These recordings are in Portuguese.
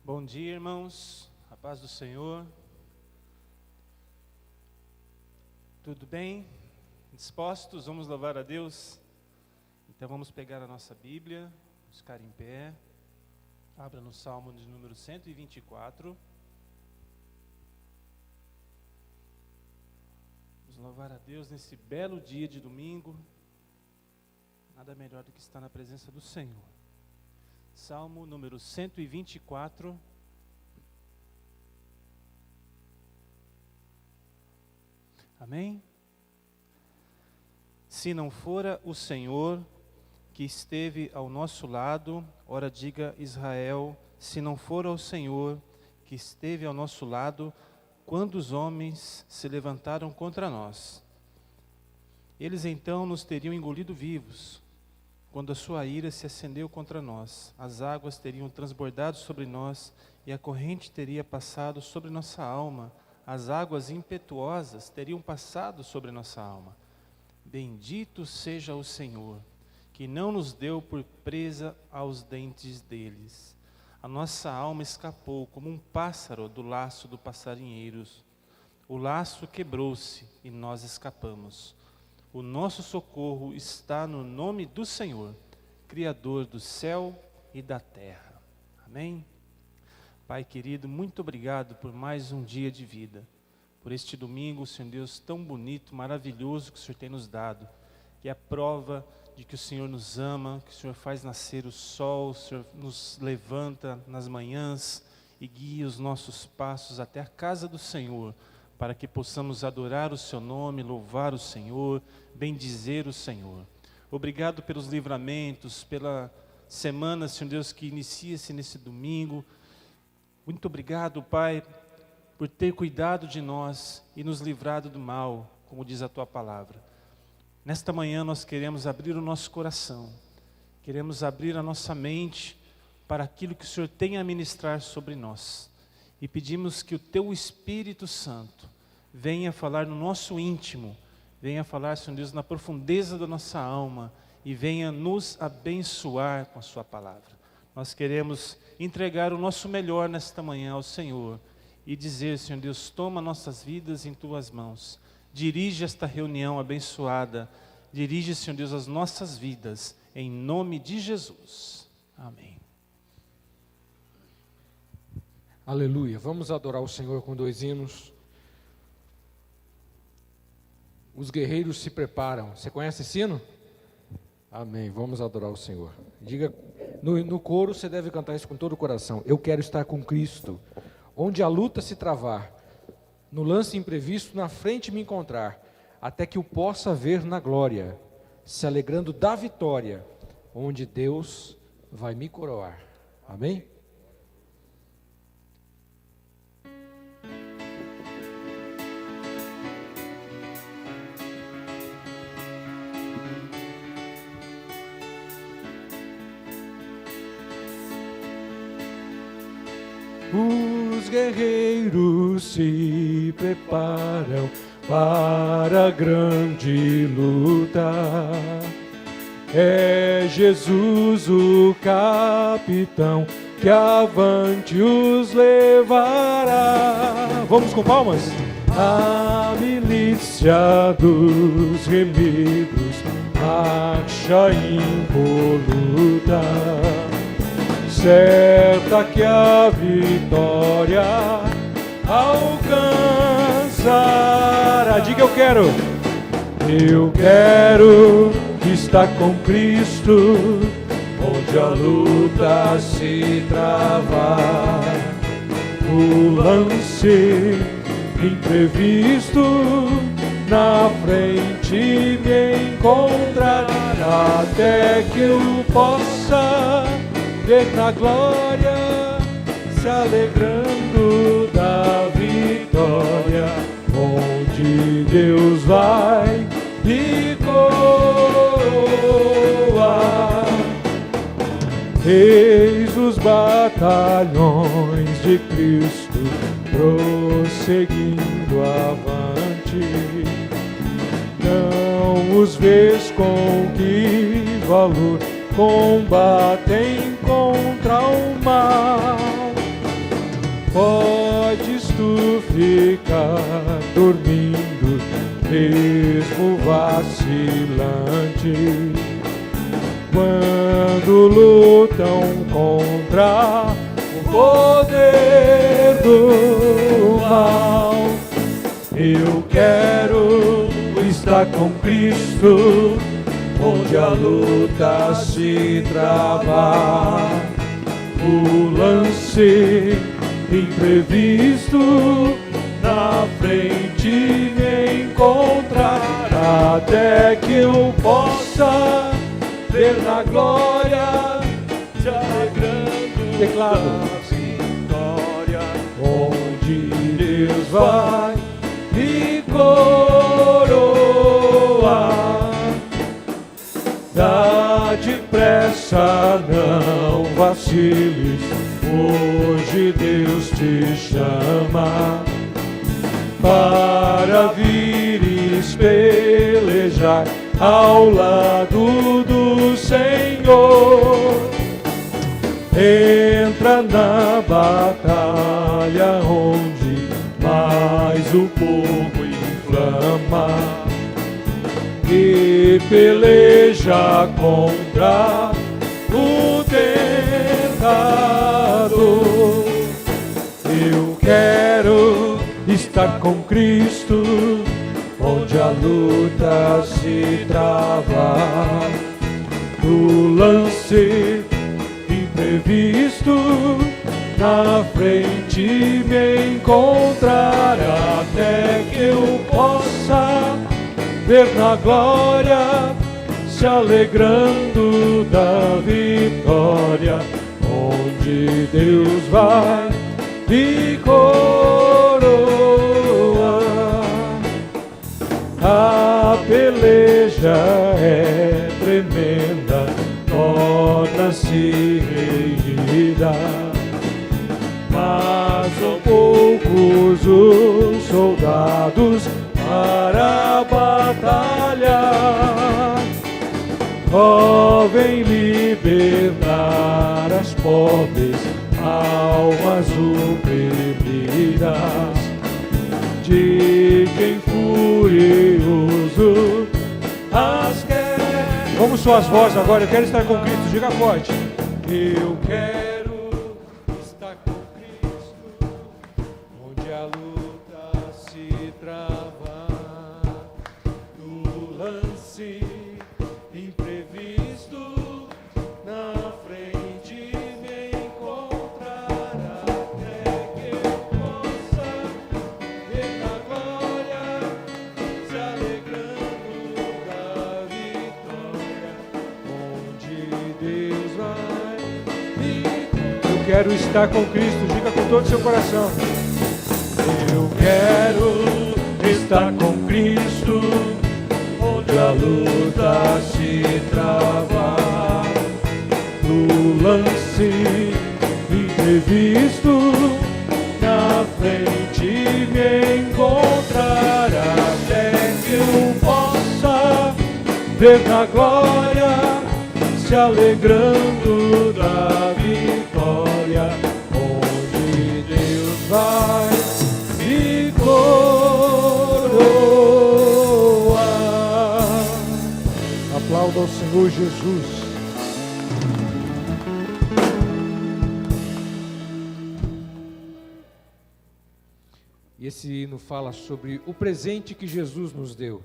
Bom dia, irmãos, a paz do Senhor. Tudo bem? Dispostos? Vamos louvar a Deus? Então vamos pegar a nossa Bíblia, vamos ficar em pé. Abra no Salmo de número 124. Vamos louvar a Deus nesse belo dia de domingo. Nada melhor do que estar na presença do Senhor. Salmo número 124. Amém? Se não fora o Senhor que esteve ao nosso lado, ora diga Israel, se não fora o Senhor que esteve ao nosso lado, quando os homens se levantaram contra nós, eles então nos teriam engolido vivos. Quando a sua ira se acendeu contra nós, as águas teriam transbordado sobre nós e a corrente teria passado sobre nossa alma. As águas impetuosas teriam passado sobre nossa alma. Bendito seja o Senhor, que não nos deu por presa aos dentes deles. A nossa alma escapou como um pássaro do laço do passarinheiro. O laço quebrou-se e nós escapamos. O nosso socorro está no nome do Senhor, Criador do céu e da terra. Amém? Pai querido, muito obrigado por mais um dia de vida. Por este domingo, Senhor Deus, tão bonito, maravilhoso que o Senhor tem nos dado. Que é a prova de que o Senhor nos ama, que o Senhor faz nascer o sol, o Senhor nos levanta nas manhãs e guia os nossos passos até a casa do Senhor, para que possamos adorar o seu nome, louvar o Senhor, bendizer o Senhor. Obrigado pelos livramentos, pela semana, Senhor Deus, que inicia-se nesse domingo. Muito obrigado, Pai, por ter cuidado de nós e nos livrado do mal, como diz a Tua palavra. Nesta manhã nós queremos abrir o nosso coração, queremos abrir a nossa mente para aquilo que o Senhor tem a ministrar sobre nós. E pedimos que o Teu Espírito Santo venha falar no nosso íntimo, venha falar, Senhor Deus, na profundeza da nossa alma e venha nos abençoar com a Sua palavra. Nós queremos entregar o nosso melhor nesta manhã ao Senhor e dizer, Senhor Deus, toma nossas vidas em Tuas mãos. Dirige esta reunião abençoada, dirige, Senhor Deus, as nossas vidas, em nome de Jesus. Amém. Aleluia, vamos adorar o Senhor com 2 hinos. Os guerreiros se preparam. Você conhece esse hino? Amém, vamos adorar o Senhor. Diga, no coro você deve cantar isso com todo o coração. Eu quero estar com Cristo, onde a luta se travar, no lance imprevisto na frente me encontrar, até que o possa ver na glória, se alegrando da vitória, onde Deus vai me coroar. Amém? Os guerreiros se preparam, para a grande luta. É Jesus o capitão que avante os levará. Vamos com palmas? A milícia dos remidos marcha impoluta, certa que a vitória alcançará. Diga eu quero estar com Cristo, onde a luta se travar, o lance imprevisto na frente me encontrar, até que eu possa ver na glória, se alegrando da vitória, onde Deus vai me coroar. Eis os batalhões de Cristo prosseguindo avante. Não os vês com que valor combatem contra o mal. Podes tu ficar dormindo, mesmo vacilante, quando lutam contra o poder do mal. Eu quero estar com Cristo, onde a luta se travar, o lance imprevisto na frente me encontrar, até que eu possa ver na glória, se alegrando da vitória, onde Deus vai me coroar. Dá depressa, não vaciles, hoje Deus te chama para vires pelejar ao lado do Senhor. Entra na batalha onde mais o fogo inflama e peleja contra o tentador. Eu quero estar com Cristo, onde a luta se trava, o lance imprevisto na frente me encontrar, até que eu possa ver na glória, se alegrando da vitória, onde Deus vai me coroar. A peleja é tremenda, torna-se reída, mas são poucos os soldados para a batalha. Ó, vem libertar as pobres almas oprimidas, de quem furioso as quer. Vamos suas vozes agora, eu quero estar com Cristo, diga forte. Eu quero estar com Cristo, onde a luta se trava, do lance imprevisto na frente me encontrar, até que eu possa ver na glória, se alegrando da vitória, onde Deus vai me coroar. Eu quero estar com Cristo, diga com todo o seu coração. Eu quero estar com Cristo, onde a luta se trava, no lance imprevisto na frente me encontrar, ver na glória, se alegrando da vitória, onde Deus vai me coroar. Aplauda ao Senhor Jesus. E esse hino fala sobre o presente que Jesus nos deu.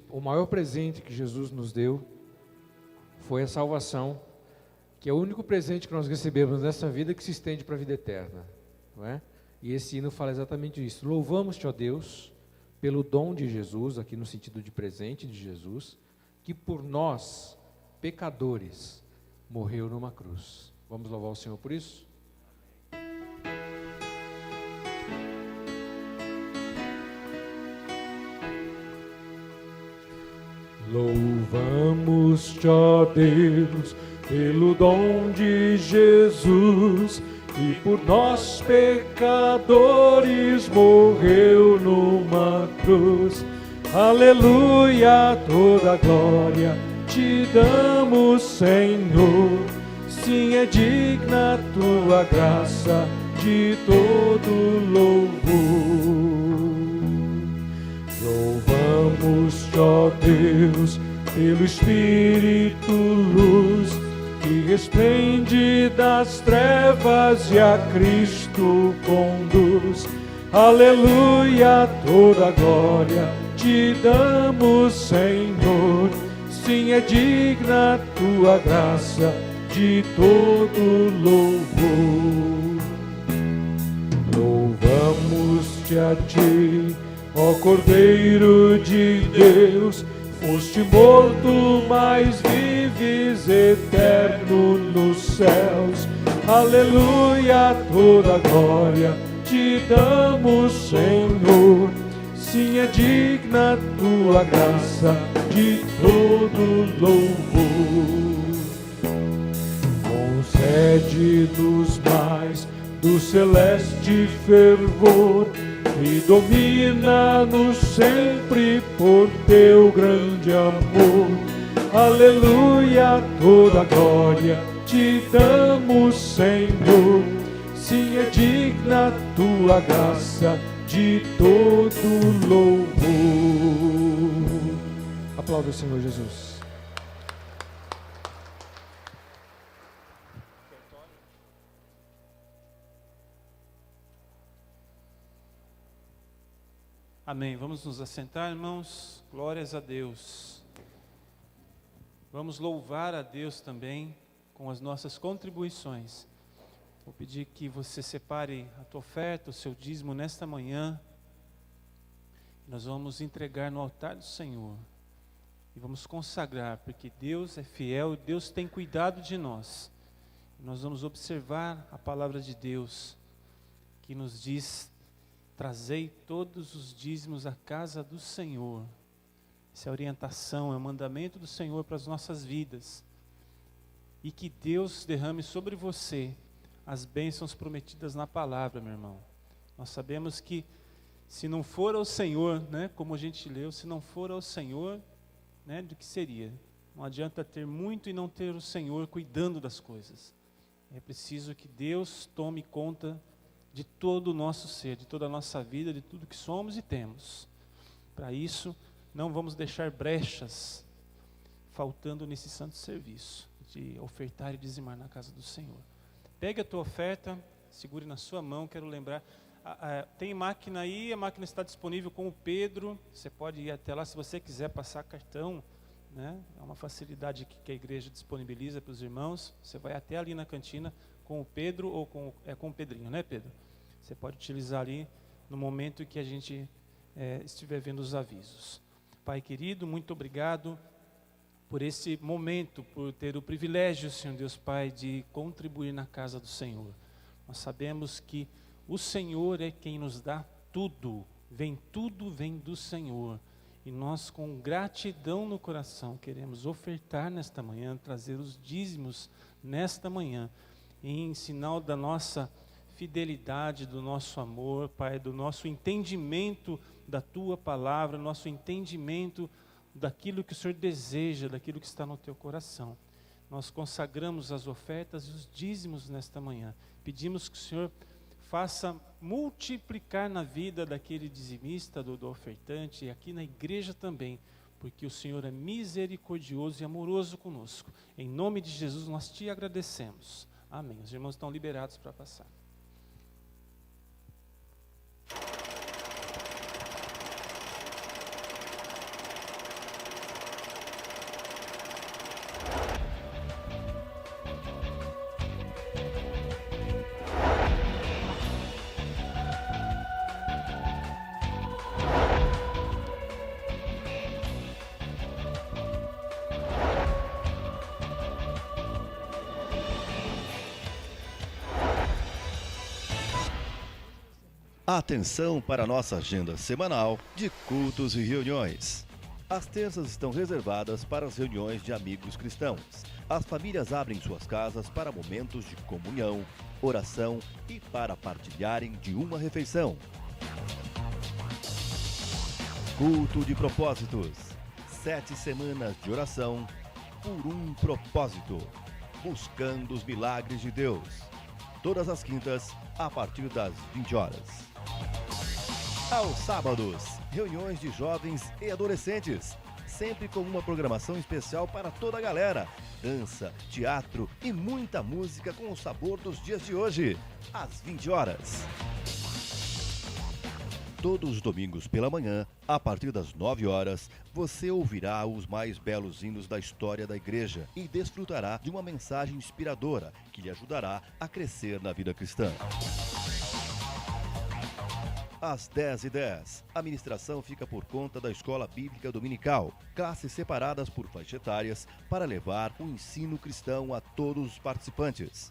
O maior presente que Jesus nos deu foi a salvação, que é o único presente que nós recebemos nessa vida que se estende para a vida eterna, não é? E esse hino fala exatamente isso. Louvamos-te, ó Deus, pelo dom de Jesus, aqui no sentido de presente de Jesus, que por nós, pecadores, morreu numa cruz. Vamos louvar o Senhor por isso? Louvamos-te, ó Deus, pelo dom de Jesus, que por nós pecadores morreu numa cruz. Aleluia, toda glória te damos, Senhor. Sim, é digna a tua graça de todo louvor. Louvamos-te, ó Deus, pelo Espírito luz, que resplende das trevas e a Cristo conduz. Aleluia, toda glória te damos, Senhor. Sim, é digna a tua graça de todo louvor. Louvamos-te a ti, ó Cordeiro de Deus, foste morto, mas vives eterno nos céus. Aleluia, toda glória te damos, Senhor. Sim, é digna a tua graça de todo louvor. Concede-nos mais do celeste fervor e domina-nos sempre por teu grande amor. Aleluia, toda glória te damos, Senhor. Sim, é digna a tua graça de todo louvor. Aplauda o Senhor Jesus. Amém. Vamos nos assentar, irmãos. Glórias a Deus. Vamos louvar a Deus também com as nossas contribuições. Vou pedir que você separe a tua oferta, o seu dízimo nesta manhã. Nós vamos entregar no altar do Senhor. E vamos consagrar, porque Deus é fiel, Deus tem cuidado de nós. Nós vamos observar a palavra de Deus, que nos diz: trazei todos os dízimos à casa do Senhor. Essa é a orientação, é o mandamento do Senhor para as nossas vidas. E que Deus derrame sobre você as bênçãos prometidas na palavra, meu irmão. Nós sabemos que se não for ao Senhor, né, como a gente leu, se não for ao Senhor, né, do que seria? Não adianta ter muito e não ter o Senhor cuidando das coisas. É preciso que Deus tome conta de todo o nosso ser, de toda a nossa vida, de tudo que somos e temos. Para isso, não vamos deixar brechas faltando nesse santo serviço de ofertar e dizimar na casa do Senhor. Pegue a tua oferta, segure na sua mão. Quero lembrar, tem máquina aí, a máquina está disponível com o Pedro. Você pode ir até lá se você quiser passar cartão, né? É uma facilidade que a igreja disponibiliza para os irmãos. Você vai até ali na cantina com o Pedro ou com o Pedrinho, né, Pedro? Você pode utilizar ali no momento que a gente estiver vendo os avisos. Pai querido, muito obrigado por esse momento, por ter o privilégio, Senhor Deus Pai, de contribuir na casa do Senhor. Nós sabemos que o Senhor é quem nos dá tudo vem do Senhor. E nós, com gratidão no coração, queremos ofertar nesta manhã, trazer os dízimos nesta manhã, em sinal da nossa fidelidade, do nosso amor, Pai, do nosso entendimento da Tua palavra, nosso entendimento daquilo que o Senhor deseja, daquilo que está no teu coração. Nós consagramos as ofertas e os dízimos nesta manhã. Pedimos que o Senhor faça multiplicar na vida daquele dizimista, do ofertante, e aqui na igreja também, porque o Senhor é misericordioso e amoroso conosco. Em nome de Jesus nós te agradecemos. Amém. Os irmãos estão liberados para passar. Atenção para a nossa agenda semanal de cultos e reuniões. As terças estão reservadas para as reuniões de amigos cristãos. As famílias abrem suas casas para momentos de comunhão, oração e para partilharem de uma refeição. Culto de propósitos. 7 semanas de oração por um propósito. Buscando os milagres de Deus. Todas as quintas, a partir das 20 horas. Aos sábados, reuniões de jovens e adolescentes, sempre com uma programação especial para toda a galera. Dança, teatro e muita música com o sabor dos dias de hoje, às 20 horas. Todos os domingos pela manhã, a partir das 9 horas, você ouvirá os mais belos hinos da história da igreja e desfrutará de uma mensagem inspiradora que lhe ajudará a crescer na vida cristã. Às 10h10, a ministração fica por conta da Escola Bíblica Dominical, classes separadas por faixa etárias para levar o ensino cristão a todos os participantes.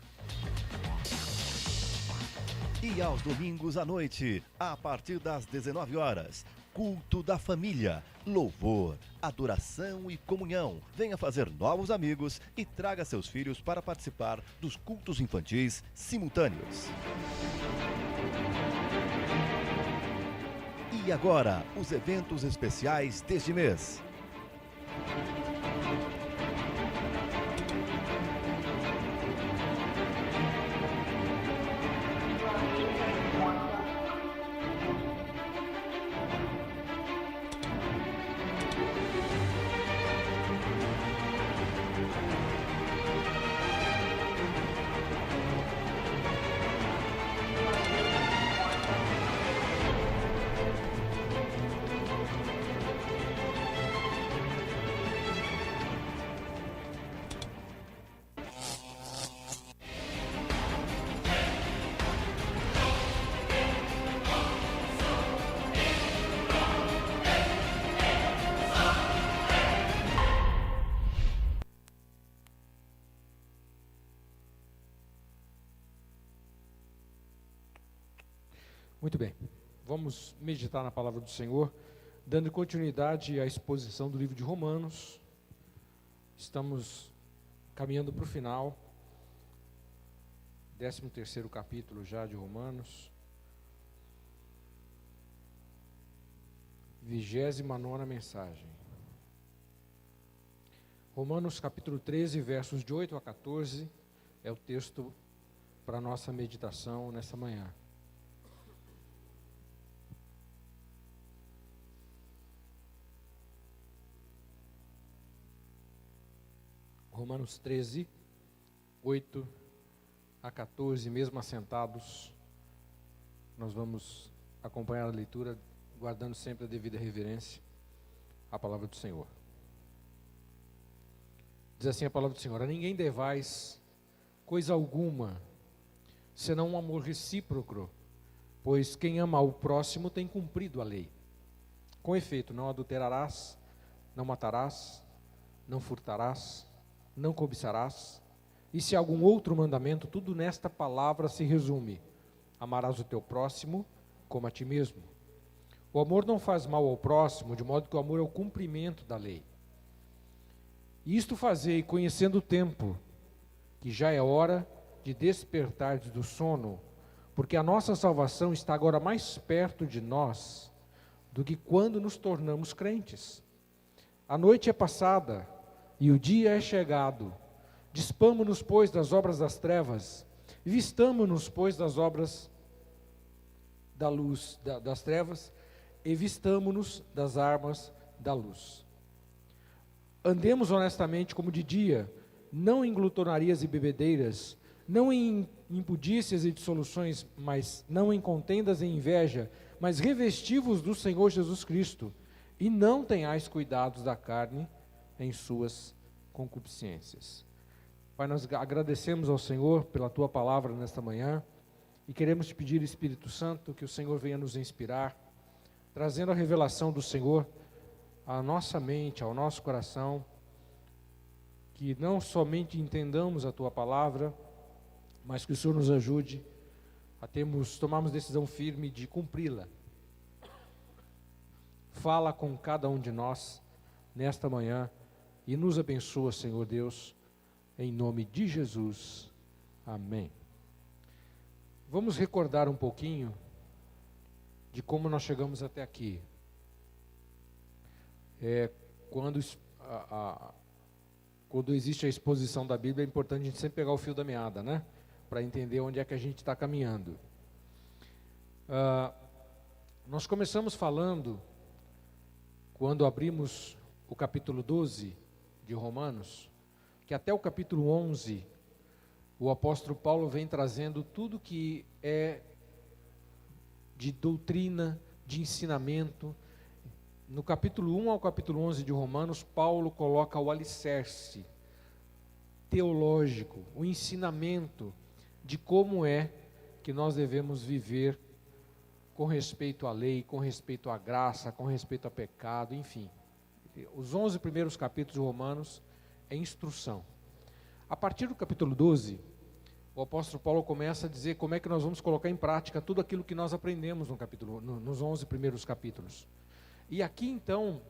E aos domingos à noite, a partir das 19 horas, culto da família, louvor, adoração e comunhão. Venha fazer novos amigos e traga seus filhos para participar dos cultos infantis simultâneos. E agora, os eventos especiais deste mês. Muito bem, vamos meditar na palavra do Senhor, dando continuidade à exposição do livro de Romanos. Estamos caminhando para o final, 13º capítulo já de Romanos, 29ª mensagem. Romanos capítulo 13, versos de 8 a 14, é o texto para a nossa meditação nessa manhã. Romanos 13, 8 a 14, mesmo assentados, nós vamos acompanhar a leitura, guardando sempre a devida reverência à palavra do Senhor. Diz assim a palavra do Senhor: a ninguém devais coisa alguma, senão um amor recíproco, pois quem ama ao próximo tem cumprido a lei. Com efeito, não adulterarás, não matarás, não furtarás, não cobiçarás, e se algum outro mandamento, tudo nesta palavra se resume: amarás o teu próximo como a ti mesmo. O amor não faz mal ao próximo, de modo que o amor é o cumprimento da lei. E isto fazei, conhecendo o tempo, que já é hora de despertar do sono, porque a nossa salvação está agora mais perto de nós do que quando nos tornamos crentes. A noite é passada e o dia é chegado. Dispamo-nos, pois, das obras das trevas, e vistamo-nos, pois, das obras da luz, das trevas, e vistamo-nos das armas da luz. Andemos honestamente como de dia, não em glutonarias e bebedeiras, não em impudícias e dissoluções, mas não em contendas e inveja, mas revesti-vos do Senhor Jesus Cristo, e não tenhais cuidados da carne em suas concupiscências. Pai, nós agradecemos ao Senhor pela Tua palavra nesta manhã, e queremos te pedir, Espírito Santo, que o Senhor venha nos inspirar, trazendo a revelação do Senhor à nossa mente, ao nosso coração, que não somente entendamos a Tua palavra, mas que o Senhor nos ajude a tomarmos decisão firme de cumpri-la. Fala com cada um de nós nesta manhã e nos abençoa, Senhor Deus, em nome de Jesus. Amém. Vamos recordar um pouquinho de como nós chegamos até aqui. Quando existe a exposição da Bíblia, é importante a gente sempre pegar o fio da meada, né? Para entender onde é que a gente está caminhando. Nós começamos falando, quando abrimos o capítulo 12 de Romanos, que até o capítulo 11, o apóstolo Paulo vem trazendo tudo que é de doutrina, de ensinamento. No capítulo 1 ao capítulo 11 de Romanos, Paulo coloca o alicerce teológico, o ensinamento de como é que nós devemos viver com respeito à lei, com respeito à graça, com respeito ao pecado, enfim. Os 11 primeiros capítulos de Romanos é instrução. A partir do capítulo 12, o apóstolo Paulo começa a dizer como é que nós vamos colocar em prática tudo aquilo que nós aprendemos nos 11 primeiros capítulos. E aqui então,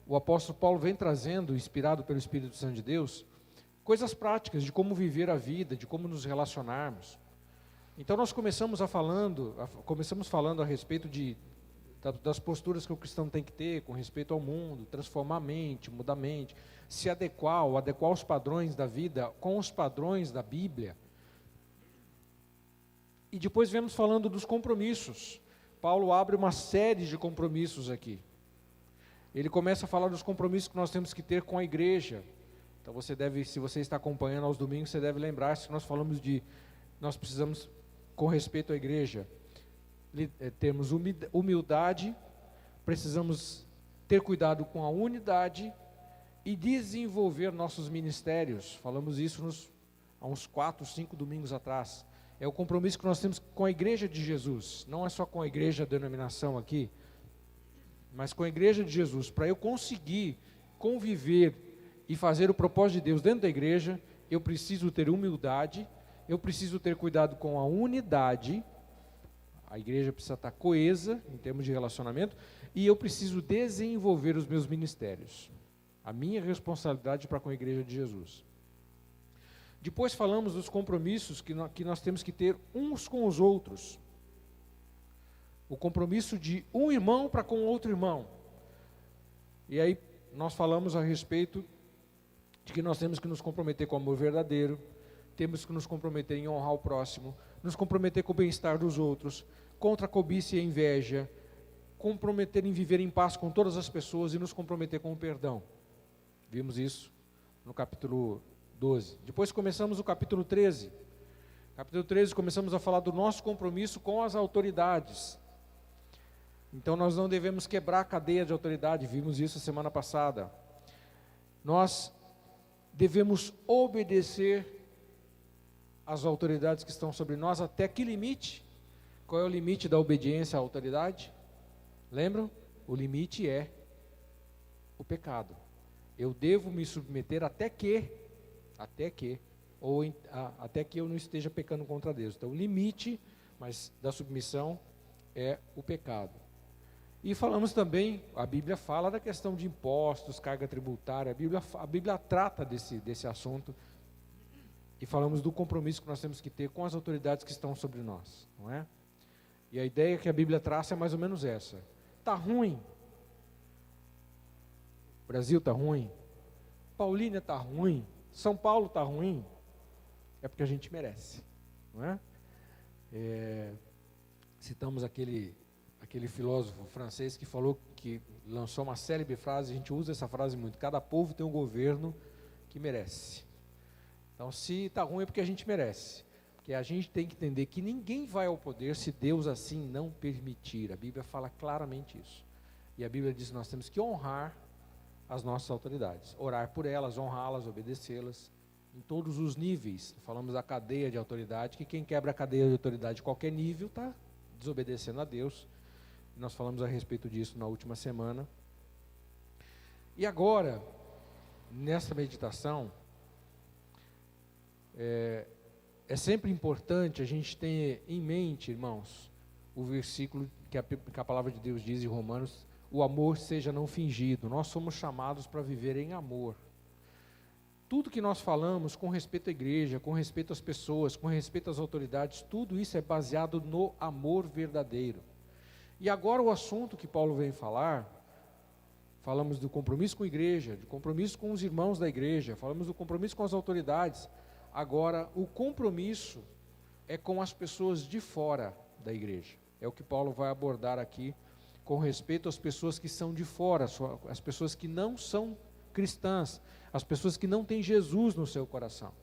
o apóstolo Paulo vem trazendo, inspirado pelo Espírito Santo de Deus, coisas práticas de como viver a vida, de como nos relacionarmos. Então nós começamos falando a respeito das posturas que o cristão tem que ter com respeito ao mundo, transformar a mente, mudar a mente, se adequar os padrões da vida com os padrões da Bíblia. E depois viemos falando dos compromissos. Paulo abre uma série de compromissos aqui. Ele começa a falar dos compromissos que nós temos que ter com a igreja. Então se você está acompanhando aos domingos, você deve lembrar-se que nós precisamos, com respeito à igreja, termos humildade, precisamos ter cuidado com a unidade e desenvolver nossos ministérios. Falamos isso há uns 4, 5 domingos atrás. É o compromisso que nós temos com a igreja de Jesus, não é só com a igreja denominação aqui, mas com a igreja de Jesus. Para eu conseguir conviver e fazer o propósito de Deus dentro da igreja, eu preciso ter humildade, eu preciso ter cuidado com a unidade, a igreja precisa estar coesa em termos de relacionamento, e eu preciso desenvolver os meus ministérios, a minha responsabilidade para com a igreja de Jesus. Depois falamos dos compromissos que nós temos que ter uns com os outros. O compromisso de um irmão para com outro irmão. E aí nós falamos a respeito de que nós temos que nos comprometer com o amor verdadeiro, temos que nos comprometer em honrar o próximo, nos comprometer com o bem-estar dos outros, contra a cobiça e a inveja, comprometer em viver em paz com todas as pessoas e nos comprometer com o perdão. Vimos isso no capítulo 12. Depois começamos o capítulo 13. Capítulo 13 começamos a falar do nosso compromisso com as autoridades. Então nós não devemos quebrar a cadeia de autoridade, vimos isso semana passada. Nós devemos obedecer às autoridades que estão sobre nós até que limite? Qual é o limite da obediência à autoridade? Lembram? O limite é o pecado. Eu devo me submeter até que eu não esteja pecando contra Deus. Então o limite da submissão é o pecado. E falamos também, a Bíblia fala da questão de impostos, carga tributária, a Bíblia trata desse assunto, e falamos do compromisso que nós temos que ter com as autoridades que estão sobre nós, não é? E a ideia que a Bíblia traça é mais ou menos essa. Está ruim, O Brasil está ruim, Paulínia está ruim, São Paulo está ruim, é porque a gente merece, não é? Citamos aquele filósofo francês que falou, que lançou uma célebre frase, a gente usa essa frase muito: cada povo tem um governo que merece. Então, se está ruim é porque a gente merece, porque a gente tem que entender que ninguém vai ao poder se Deus assim não permitir. A Bíblia fala claramente isso, e a Bíblia diz que nós temos que honrar as nossas autoridades, orar por elas, honrá-las, obedecê-las, em todos os níveis. Falamos da cadeia de autoridade, que quem quebra a cadeia de autoridade de qualquer nível está desobedecendo a Deus. Nós falamos a respeito disso na última semana. E agora, nessa meditação, é sempre importante a gente ter em mente, irmãos, o versículo que a palavra de Deus diz em Romanos: o amor seja não fingido. Nós somos chamados para viver em amor. Tudo que nós falamos com respeito à igreja, com respeito às pessoas, com respeito às autoridades, tudo isso é baseado no amor verdadeiro. E agora o assunto que Paulo vem falar, falamos do compromisso com a igreja, do compromisso com os irmãos da igreja, falamos do compromisso com as autoridades. Agora o compromisso é com as pessoas de fora da igreja. É o que Paulo vai abordar aqui com respeito às pessoas que são de fora, as pessoas que não são cristãs, as pessoas que não têm Jesus no seu coração.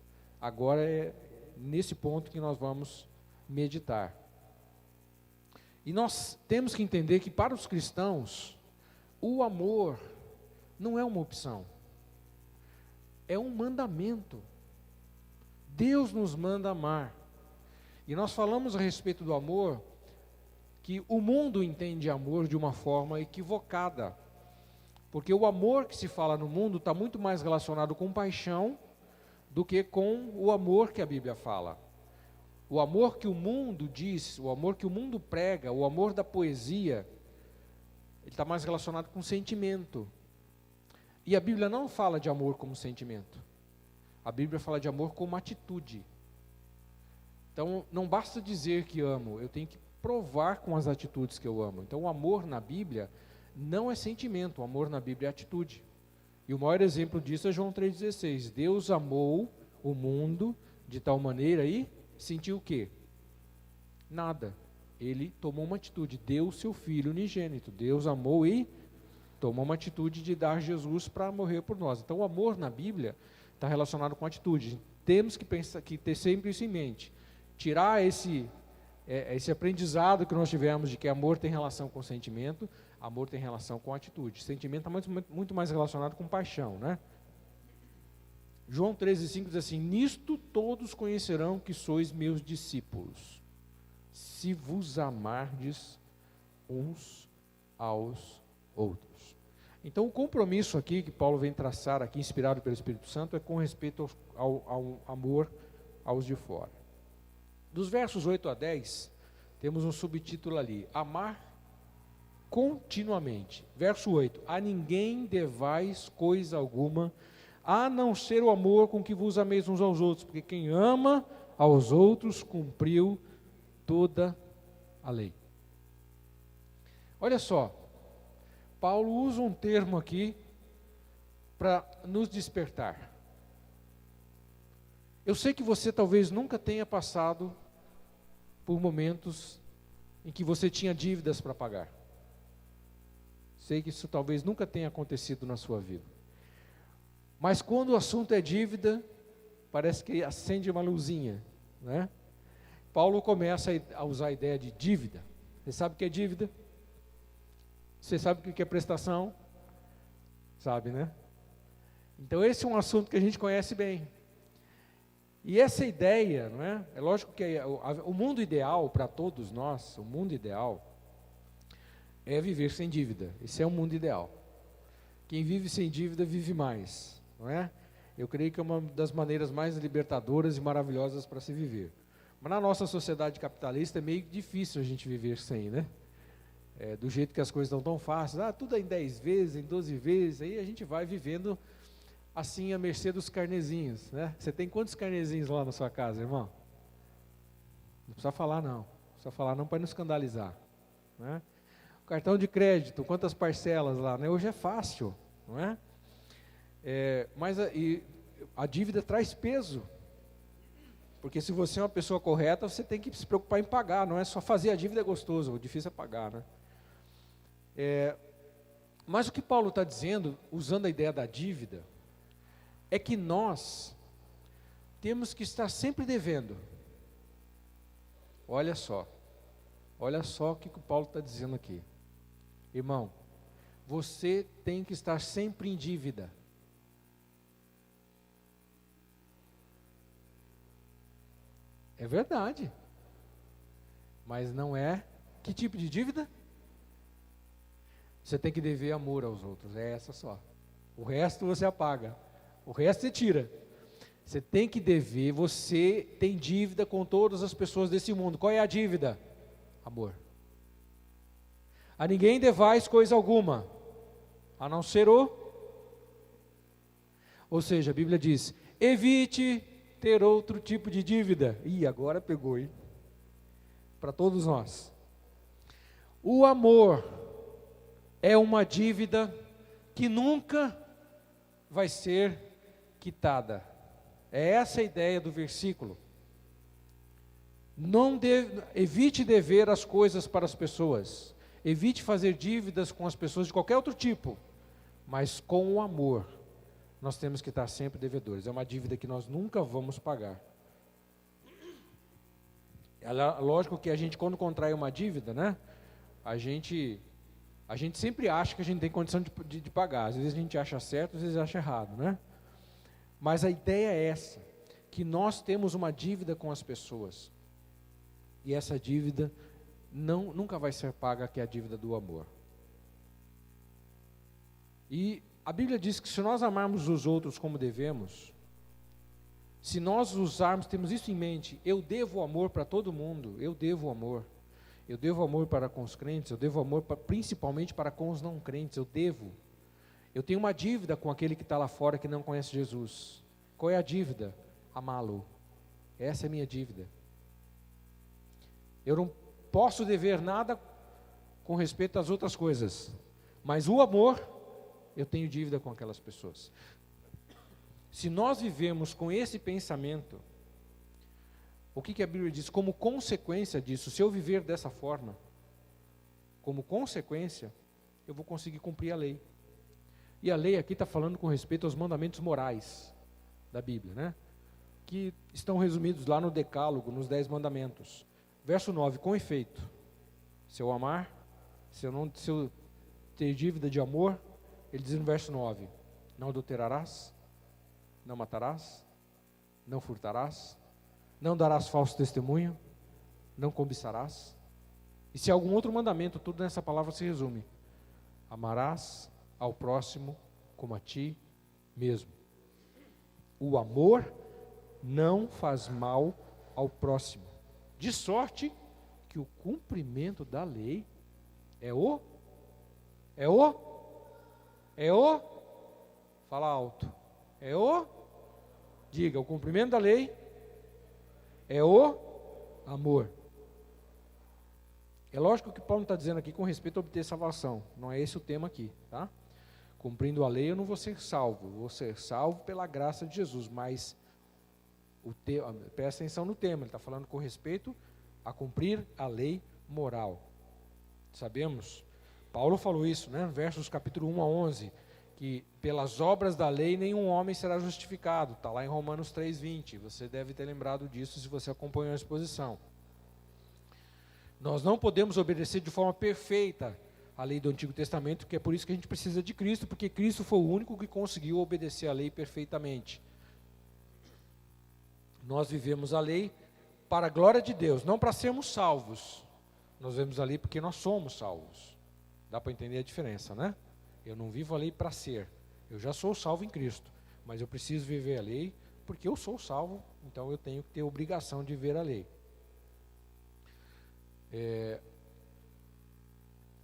Agora é nesse ponto que nós vamos meditar. E nós temos que entender que para os cristãos, o amor não é uma opção, é um mandamento. Deus nos manda amar. E nós falamos a respeito do amor, que o mundo entende amor de uma forma equivocada. Porque o amor que se fala no mundo está muito mais relacionado com paixão do que com o amor que a Bíblia fala. O amor que o mundo diz, o amor que o mundo prega, o amor da poesia, ele está mais relacionado com sentimento. E a Bíblia não fala de amor como sentimento. A Bíblia fala de amor como atitude. Então, não basta dizer que amo, eu tenho que provar com as atitudes que eu amo. Então, o amor na Bíblia não é sentimento, o amor na Bíblia é atitude. E o maior exemplo disso é João 3,16. Deus amou o mundo de tal maneira e sentiu o quê? Nada. Ele tomou uma atitude, deu seu Filho unigênito. Deus amou e tomou uma atitude de dar Jesus para morrer por nós. Então, o amor na Bíblia está relacionado com atitude. Temos que pensar, que ter sempre isso em mente. Tirar esse aprendizado que nós tivemos de que amor tem relação com sentimento, amor tem relação com atitude. Sentimento está muito mais relacionado com paixão, né? João 13,5 diz assim: nisto todos conhecerão que sois meus discípulos, se vos amardes uns aos outros. Então o compromisso aqui que Paulo vem traçar aqui, inspirado pelo Espírito Santo, é com respeito ao amor aos de fora. Dos versos 8 a 10, temos um subtítulo ali: amar continuamente. Verso 8: a ninguém devais coisa alguma, a não ser o amor com que vos ameis uns aos outros, porque quem ama aos outros cumpriu toda a lei. Olha só, Paulo usa um termo aqui para nos despertar. Eu sei que você talvez nunca tenha passado por momentos em que você tinha dívidas para pagar. Sei que isso talvez nunca tenha acontecido na sua vida. Mas quando o assunto é dívida, parece que acende uma luzinha, né? Paulo começa a usar a ideia de dívida. Você sabe o que é dívida? Você sabe o que é prestação? Sabe, né? Então esse é um assunto que a gente conhece bem. E essa ideia, não é? É lógico que o mundo ideal para todos nós, o mundo ideal é viver sem dívida. Esse é o mundo ideal. Quem vive sem dívida vive mais, não é? Eu creio que é uma das maneiras mais libertadoras e maravilhosas para se viver. Mas na nossa sociedade capitalista é meio difícil a gente viver sem, né? Do jeito que as coisas estão tão fáceis, tudo é em 10 vezes, em 12 vezes, aí a gente vai vivendo assim à mercê dos carnezinhos, né? Você tem quantos carnezinhos lá na sua casa, irmão? Não precisa falar não para não escandalizar, né? O cartão de crédito, quantas parcelas lá, né? Hoje é fácil, não é? Mas a dívida traz peso. Porque se você é uma pessoa correta, você tem que se preocupar em pagar. Não é só fazer a dívida é gostoso, o difícil é pagar, né? Mas o que Paulo está dizendo, usando a ideia da dívida, é que nós temos que estar sempre devendo. Olha só o que o Paulo está dizendo aqui. Irmão, você tem que estar sempre em dívida. É verdade. Mas não é. Que tipo de dívida? Você tem que dever amor aos outros. É essa só. O resto você apaga. O resto você tira. Você tem que dever. Você tem dívida com todas as pessoas desse mundo. Qual é a dívida? Amor. A ninguém devais coisa alguma, a não ser Ou seja, a Bíblia diz: evite ter outro tipo de dívida. Ih, agora pegou, hein? Para todos nós. O amor é uma dívida que nunca vai ser quitada. É essa a ideia do versículo. Evite dever as coisas para as pessoas. Evite fazer dívidas com as pessoas de qualquer outro tipo. Mas com o amor, nós temos que estar sempre devedores. É uma dívida que nós nunca vamos pagar. Lógico que a gente, quando contrai uma dívida, né? A gente sempre acha que a gente tem condição de pagar. Às vezes a gente acha certo, às vezes acha errado, né? Mas a ideia é essa, que nós temos uma dívida com as pessoas. E essa dívida nunca vai ser paga, que é a dívida do amor. E a Bíblia diz que se nós amarmos os outros como devemos, se nós temos isso em mente, eu devo amor para todo mundo, eu devo amor. Eu devo amor para com os crentes, eu devo amor principalmente para com os não crentes, eu devo. Eu tenho uma dívida com aquele que está lá fora que não conhece Jesus. Qual é a dívida? Amá-lo. Essa é a minha dívida. Eu não posso dever nada com respeito às outras coisas, mas o amor, eu tenho dívida com aquelas pessoas. Se nós vivemos com esse pensamento, o que a Bíblia diz? Como consequência disso, se eu viver dessa forma, como consequência, eu vou conseguir cumprir a lei. E a lei aqui está falando com respeito aos mandamentos morais da Bíblia, né? Que estão resumidos lá no Decálogo, nos 10 mandamentos. Verso 9, com efeito, se eu amar, se eu ter dívida de amor, ele diz no verso 9, não adulterarás, não matarás, não furtarás, não darás falso testemunho, não cobiçarás. E se algum outro mandamento, tudo nessa palavra se resume: amarás ao próximo como a ti mesmo. O amor não faz mal ao próximo, de sorte que o cumprimento da lei fala alto, diga, o cumprimento da lei é o amor. É lógico que Paulo está dizendo aqui com respeito a obter salvação, não é esse o tema aqui, tá? Cumprindo a lei eu não vou ser salvo, vou ser salvo pela graça de Jesus, mas presta atenção no tema, ele está falando com respeito a cumprir a lei moral. Sabemos, Paulo falou isso, né, versos capítulo 1 a 11, que pelas obras da lei nenhum homem será justificado, está lá em Romanos 3:20, você deve ter lembrado disso se você acompanhou a exposição. Nós não podemos obedecer de forma perfeita a lei do Antigo Testamento, que é por isso que a gente precisa de Cristo, porque Cristo foi o único que conseguiu obedecer a lei perfeitamente. Nós vivemos a lei para a glória de Deus, não para sermos salvos. Nós vivemos a lei porque nós somos salvos. Dá para entender a diferença, né? Eu não vivo a lei para ser. Eu já sou salvo em Cristo, mas eu preciso viver a lei porque eu sou salvo, então eu tenho que ter obrigação de viver a lei.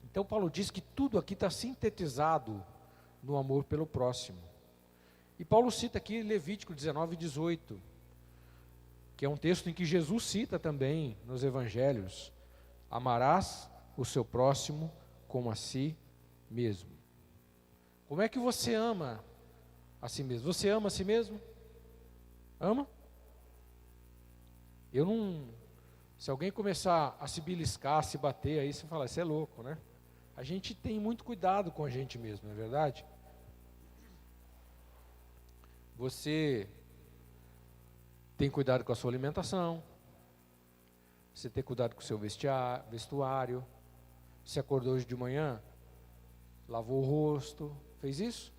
Então Paulo diz que tudo aqui está sintetizado no amor pelo próximo. E Paulo cita aqui Levítico 19:18, que é um texto em que Jesus cita também nos evangelhos: amarás o seu próximo como a si mesmo. Como é que você ama a si mesmo. Você ama a si mesmo? Ama? Eu não... Se alguém começar a se beliscar, a se bater, aí você fala, você é louco, né? A gente tem muito cuidado com a gente mesmo, não é verdade? Você tem cuidado com a sua alimentação, você tem cuidado com o seu vestuário, você acordou hoje de manhã, lavou o rosto, fez isso?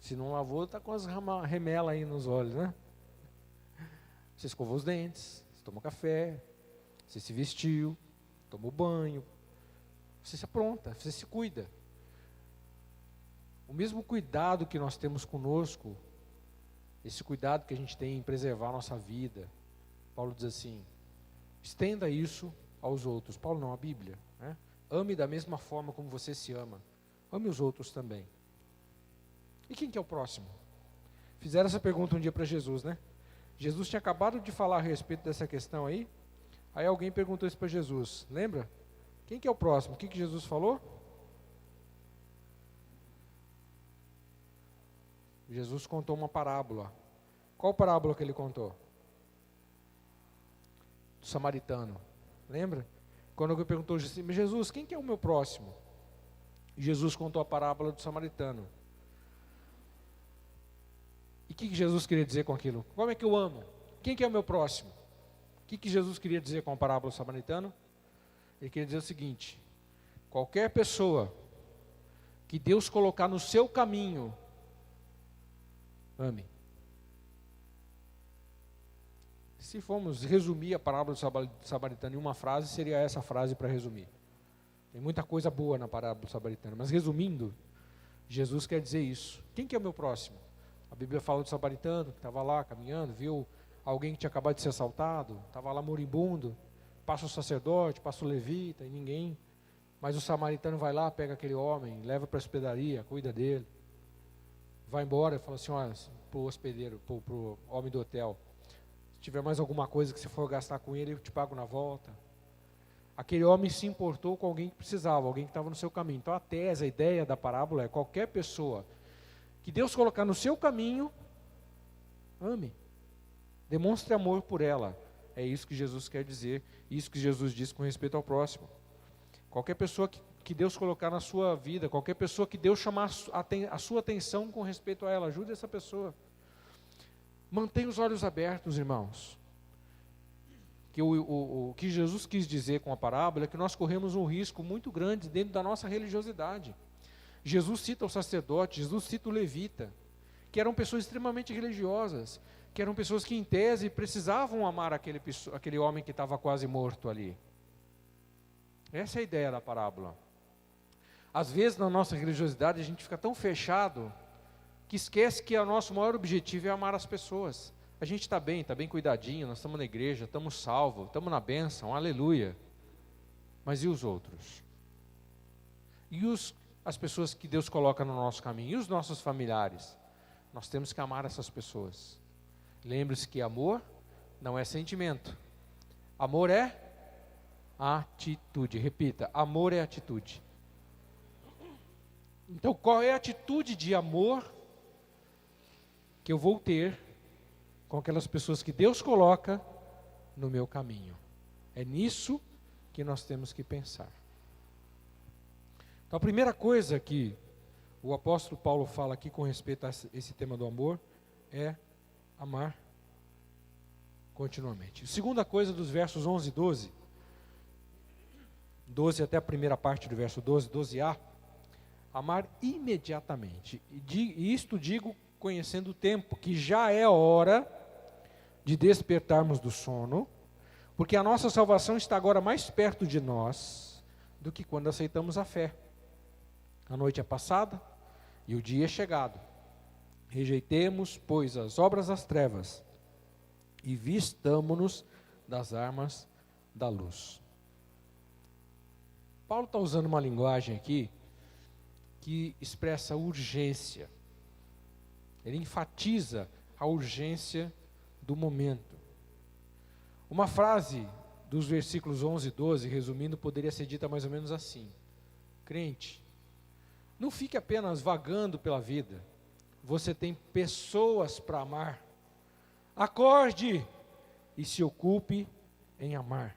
Se não lavou, está com as remelas aí nos olhos, né? Você escovou os dentes, você tomou café, você se vestiu, tomou banho, você se apronta, você se cuida. O mesmo cuidado que nós temos conosco, esse cuidado que a gente tem em preservar a nossa vida, Paulo diz assim, estenda isso aos outros. Paulo não, a Bíblia, né? Ame da mesma forma como você se ama. Ame os outros também. E quem que é o próximo? Fizeram essa pergunta um dia para Jesus, né? Jesus tinha acabado de falar a respeito dessa questão aí. Aí alguém perguntou isso para Jesus. Lembra? Quem que é o próximo? O que que Jesus falou? Jesus contou uma parábola. Qual parábola que ele contou? Do samaritano. Lembra? Quando alguém perguntou assim, Jesus, quem que é o meu próximo? Jesus contou a parábola do samaritano. E o que Jesus queria dizer com aquilo? Como é que eu amo? Quem que é o meu próximo? O que Jesus queria dizer com a parábola do samaritano? Ele queria dizer o seguinte, qualquer pessoa que Deus colocar no seu caminho, ame. Se formos resumir a parábola do samaritano em uma frase, seria essa frase para resumir. Tem muita coisa boa na parábola do samaritano, mas resumindo, Jesus quer dizer isso. Quem que é o meu próximo? A Bíblia fala do samaritano, que estava lá caminhando, viu alguém que tinha acabado de ser assaltado, estava lá moribundo, passa o sacerdote, passa o levita e ninguém, mas o samaritano vai lá, pega aquele homem, leva para a hospedaria, cuida dele, vai embora e fala assim, olha, para o hospedeiro, para o homem do hotel, se tiver mais alguma coisa que você for gastar com ele, eu te pago na volta. Aquele homem se importou com alguém que precisava, alguém que estava no seu caminho. Então a tese, a ideia da parábola é qualquer pessoa que Deus colocar no seu caminho, ame. Demonstre amor por ela. É isso que Jesus quer dizer, isso que Jesus diz com respeito ao próximo. Qualquer pessoa que Deus colocar na sua vida, qualquer pessoa que Deus chamar a sua atenção com respeito a ela, ajude essa pessoa. Mantenha os olhos abertos, irmãos. Que o que Jesus quis dizer com a parábola é que nós corremos um risco muito grande dentro da nossa religiosidade. Jesus cita o sacerdote, Jesus cita o levita, que eram pessoas extremamente religiosas, que eram pessoas que em tese precisavam amar aquele homem que estava quase morto ali. Essa é a ideia da parábola. Às vezes na nossa religiosidade a gente fica tão fechado que esquece que o nosso maior objetivo é amar as pessoas. A gente está bem cuidadinho, nós estamos na igreja, estamos salvos, estamos na bênção, aleluia. Mas e os outros? E as pessoas que Deus coloca no nosso caminho? E os nossos familiares? Nós temos que amar essas pessoas. Lembre-se que amor não é sentimento. Amor é atitude. Repita, amor é atitude. Então qual é a atitude de amor que eu vou ter com aquelas pessoas que Deus coloca no meu caminho? É nisso que nós temos que pensar. Então a primeira coisa que o apóstolo Paulo fala aqui com respeito a esse tema do amor é amar continuamente. A segunda coisa dos versos 11 e 12 até a primeira parte do verso 12, 12a, amar imediatamente. E isto digo conhecendo o tempo, que já é hora de despertarmos do sono, porque a nossa salvação está agora mais perto de nós do que quando aceitamos a fé. A noite é passada e o dia é chegado. Rejeitemos, pois, as obras das trevas e vistamo-nos das armas da luz. Paulo está usando uma linguagem aqui que expressa urgência. Ele enfatiza a urgência do momento. Uma frase dos versículos 11 e 12, resumindo, poderia ser dita mais ou menos assim: crente, não fique apenas vagando pela vida, você tem pessoas para amar. Acorde e se ocupe em amar.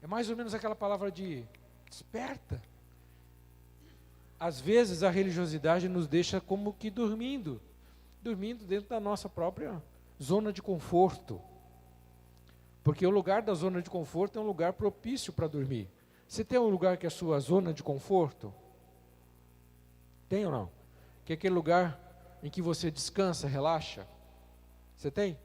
É mais ou menos aquela palavra de desperta. Às vezes a religiosidade nos deixa como que dormindo dentro da nossa própria zona de conforto. Porque o lugar da zona de conforto é um lugar propício para dormir. Você tem um lugar que é a sua zona de conforto? Tem ou não? Que é aquele lugar em que você descansa, relaxa? Você tem?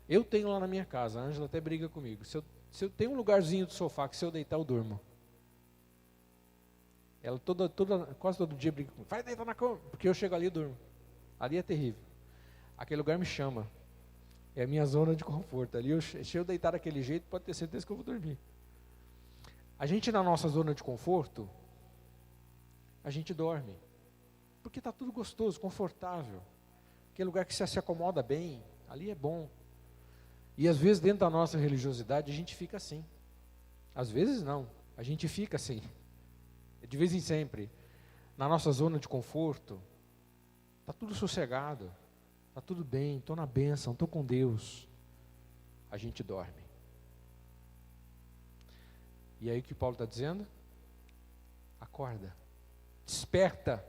Eu tenho lá na minha casa, a Ângela até briga comigo. Se eu tenho um lugarzinho do sofá que se eu deitar eu durmo. Ela quase todo dia briga comigo. Vai deitar na cama, porque eu chego ali e durmo. Ali é terrível. Aquele lugar me chama. É a minha zona de conforto. Ali, se eu deitar daquele jeito, pode ter certeza que eu vou dormir. A gente na nossa zona de conforto, a gente dorme. Porque está tudo gostoso, confortável. Aquele lugar que você se acomoda bem, ali é bom. E às vezes dentro da nossa religiosidade a gente fica assim. Às vezes não, a gente fica assim. De vez em sempre. Na nossa zona de conforto, está tudo sossegado. Está tudo bem, estou na bênção, estou com Deus. A gente dorme. E aí o que Paulo está dizendo? Acorda. Desperta.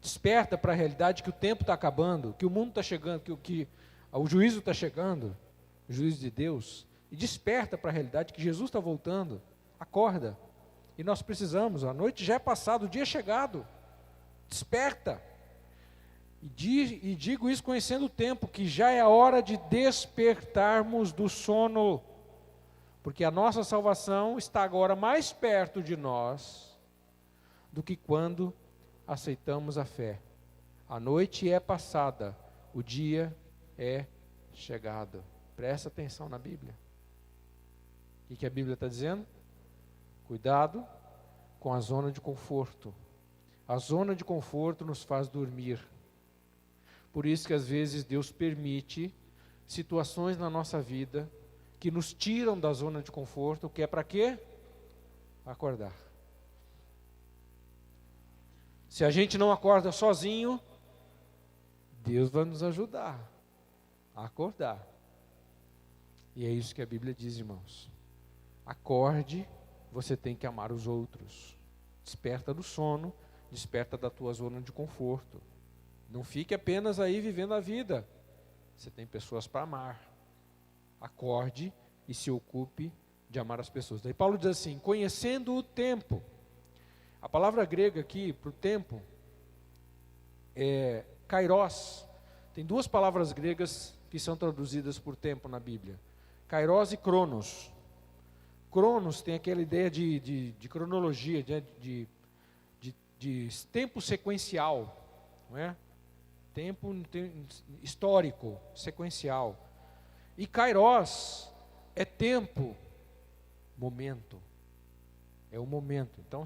Desperta para a realidade que o tempo está acabando, que o mundo está chegando, que o juízo está chegando, o juízo de Deus. E desperta para a realidade que Jesus está voltando. Acorda. E nós precisamos, a noite já é passada, o dia é chegado. Desperta. E digo isso conhecendo o tempo, que já é a hora de despertarmos do sono. Porque a nossa salvação está agora mais perto de nós do que quando aceitamos a fé. A noite é passada, o dia é chegado. Presta atenção na Bíblia. O que a Bíblia está dizendo? Cuidado com a zona de conforto. A zona de conforto nos faz dormir. Por isso que às vezes Deus permite situações na nossa vida que nos tiram da zona de conforto, que é para quê? Acordar. Se a gente não acorda sozinho, Deus vai nos ajudar a acordar. E é isso que a Bíblia diz, irmãos. Acorde, você tem que amar os outros. Desperta do sono, desperta da tua zona de conforto. Não fique apenas aí vivendo a vida. Você tem pessoas para amar. Acorde e se ocupe de amar as pessoas. Daí Paulo diz assim, conhecendo o tempo. A palavra grega aqui para o tempo é kairos. Tem duas palavras gregas que são traduzidas por tempo na Bíblia. Kairos e cronos. Cronos tem aquela ideia de cronologia, de tempo sequencial, não é? Tempo histórico, sequencial. E kairos é tempo, momento. É o momento. Então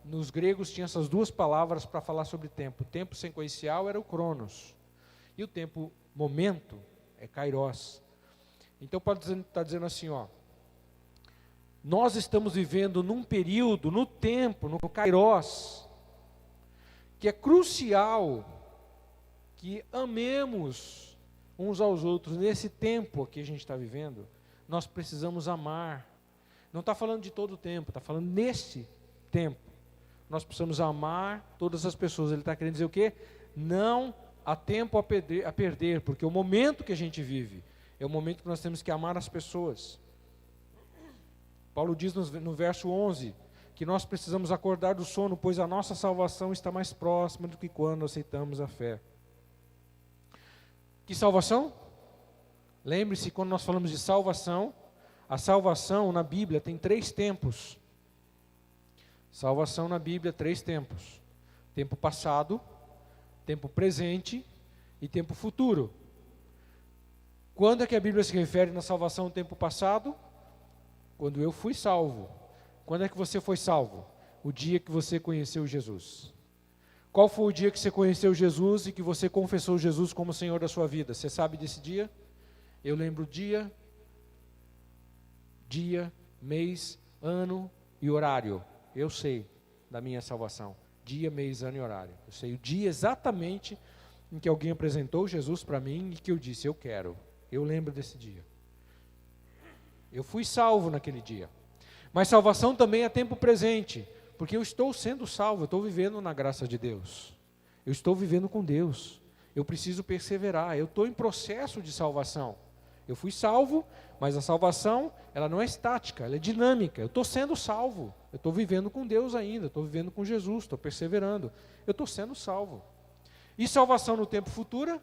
nos gregos tinha essas duas palavras para falar sobre tempo. O tempo sequencial era o cronos. E o tempo momento é kairos. Então Paulo está dizendo assim, ó. Nós estamos vivendo num período, no tempo, no kairos, que é crucial que amemos uns aos outros. Nesse tempo que a gente está vivendo, nós precisamos amar. Não está falando de todo o tempo, está falando nesse tempo. Nós precisamos amar todas as pessoas. Ele está querendo dizer o quê? Não há tempo a perder, porque o momento que a gente vive é o momento que nós temos que amar as pessoas. Paulo diz no verso 11, que nós precisamos acordar do sono, pois a nossa salvação está mais próxima do que quando aceitamos a fé. Que salvação? Lembre-se, quando nós falamos de salvação, a salvação na Bíblia tem 3 tempos. Salvação na Bíblia, 3 tempos. Tempo passado, tempo presente e tempo futuro. Quando é que a Bíblia se refere na salvação no tempo passado? Quando eu fui salvo. Quando é que você foi salvo? O dia que você conheceu Jesus. Qual foi o dia que você conheceu Jesus e que você confessou Jesus como Senhor da sua vida? Você sabe desse dia? Eu lembro dia, mês, ano e horário. Eu sei da minha salvação. dia, mês, ano e horário. Eu sei o dia exatamente em que alguém apresentou Jesus para mim e que eu disse, eu quero. Eu lembro desse dia. Eu fui salvo naquele dia. Mas salvação também é tempo presente, porque eu estou sendo salvo, eu estou vivendo na graça de Deus. Eu estou vivendo com Deus. Eu preciso perseverar, eu estou em processo de salvação. Eu fui salvo, mas a salvação, ela não é estática, ela é dinâmica. Eu estou sendo salvo, eu estou vivendo com Deus ainda, estou vivendo com Jesus, estou perseverando. Eu estou sendo salvo. E salvação no tempo futuro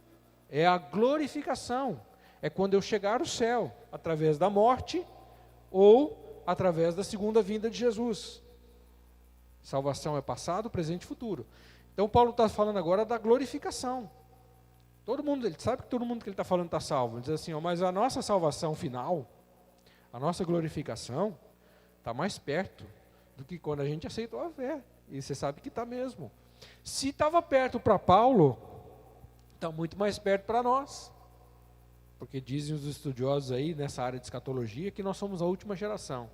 é a glorificação. É quando eu chegar ao céu, através da morte ou através da segunda vinda de Jesus. Salvação é passado, presente e futuro. Então Paulo está falando agora da glorificação. Todo mundo, ele sabe que todo mundo que ele está falando está salvo. Ele diz assim, mas a nossa salvação final, a nossa glorificação, está mais perto do que quando a gente aceitou a fé. E você sabe que está mesmo. Se estava perto para Paulo, está muito mais perto para nós. Porque dizem os estudiosos aí, nessa área de escatologia, que nós somos a última geração.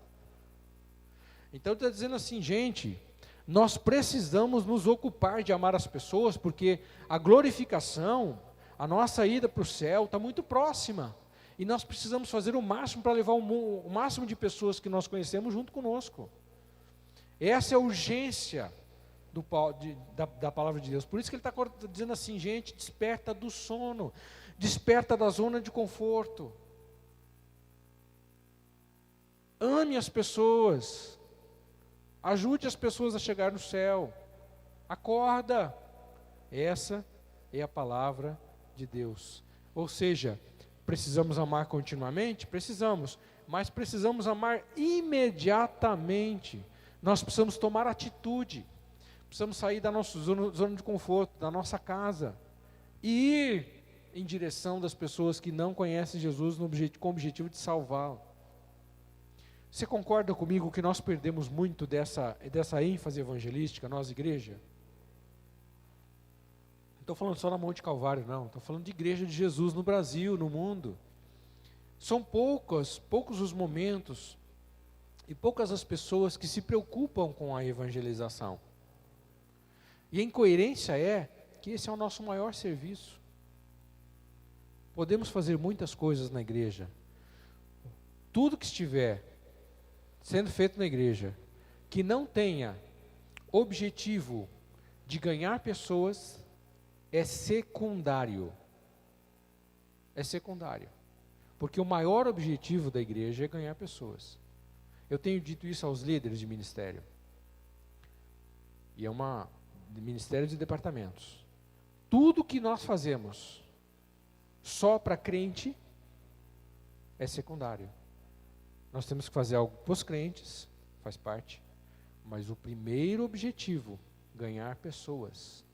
Então está dizendo assim, gente, nós precisamos nos ocupar de amar as pessoas, porque a glorificação, a nossa ida para o céu está muito próxima. E nós precisamos fazer o máximo para levar o máximo de pessoas que nós conhecemos junto conosco. Essa é a urgência da palavra de Deus. Por isso que ele está dizendo assim, gente, desperta do sono, desperta da zona de conforto. Ame as pessoas. Ajude as pessoas a chegar no céu. Acorda. Essa é a palavra de Deus. Ou seja, precisamos amar continuamente? Precisamos. Mas precisamos amar imediatamente. Nós precisamos tomar atitude. Precisamos sair da nossa zona de conforto, da nossa casa. E ir em direção das pessoas que não conhecem Jesus com o objetivo de salvá-lo. Você concorda comigo que nós perdemos muito dessa ênfase evangelística, nós igreja? Não estou falando só na Monte Calvário, não. Estou falando de igreja de Jesus no Brasil, no mundo. São poucos os momentos e poucas as pessoas que se preocupam com a evangelização. E a incoerência é que esse é o nosso maior serviço. Podemos fazer muitas coisas na igreja. Tudo que estiver sendo feito na igreja, que não tenha objetivo de ganhar pessoas, é secundário. É secundário. Porque o maior objetivo da igreja é ganhar pessoas. Eu tenho dito isso aos líderes de ministério. E é ministério de departamentos. Tudo que nós fazemos só para crente é secundário. Nós temos que fazer algo para os crentes, faz parte, mas o primeiro objetivo, ganhar pessoas,